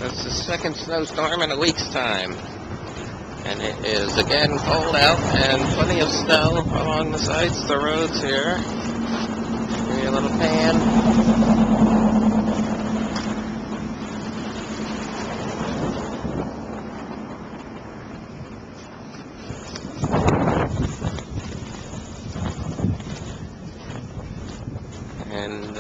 That's the second snowstorm in a week's time. And it is again cold out and plenty of snow along the sides of the roads here. Give you a little pan. And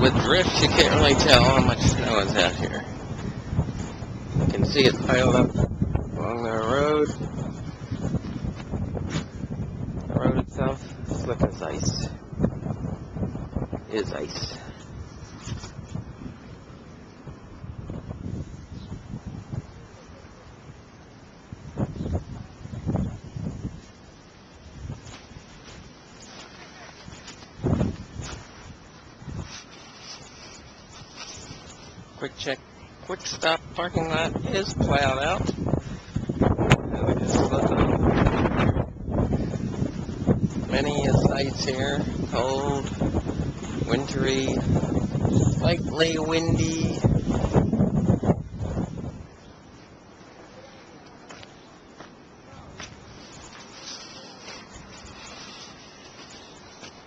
with drifts, you can't really tell how much snow is out here. You can see it piled up along the road. The road itself is slick as ice. Is ice. Quick stop parking lot is plowed out. And we just look up. Many sights here. Cold, wintry, slightly windy.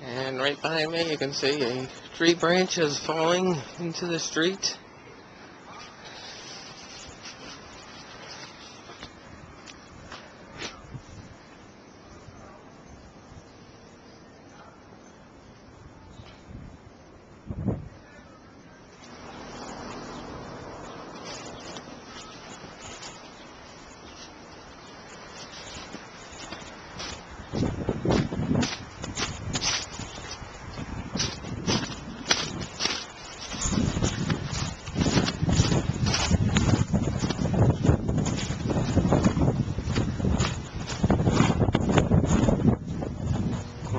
And right behind me you can see a tree branch is falling into the street.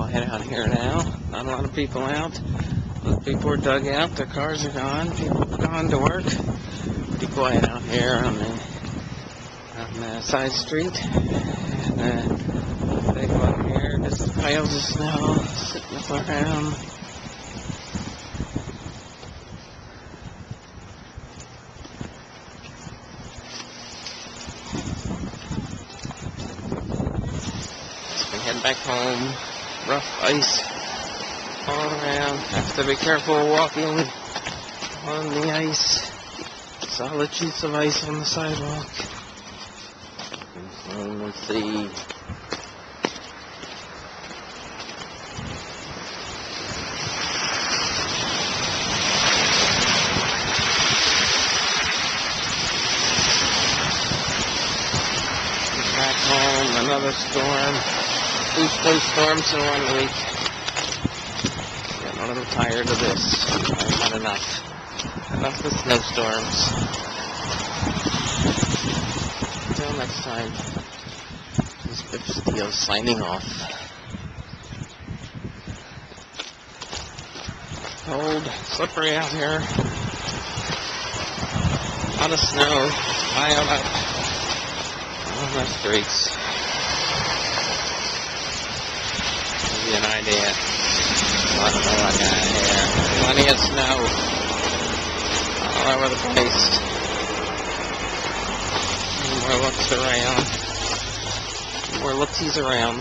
Out here now, not a lot of people out. Most people are dug out, their cars are gone, people have gone to work. Be quiet out here on the side street. And take a look here, just piles of snow sitting up around. So we head back home. Rough ice all around. Have to be careful walking on the ice. Solid sheets of ice on the sidewalk. And let's see. Back home, another storm. 2 snowstorms in 1 week. Getting a little tired of this. I've had enough. Enough of snowstorms. Until next time, this is Biff Steele signing off. Cold, slippery out here. A lot of snow piled up on the streets. An idea. What do I got here? Plenty of snow all over the place. More looks around. More looksies around.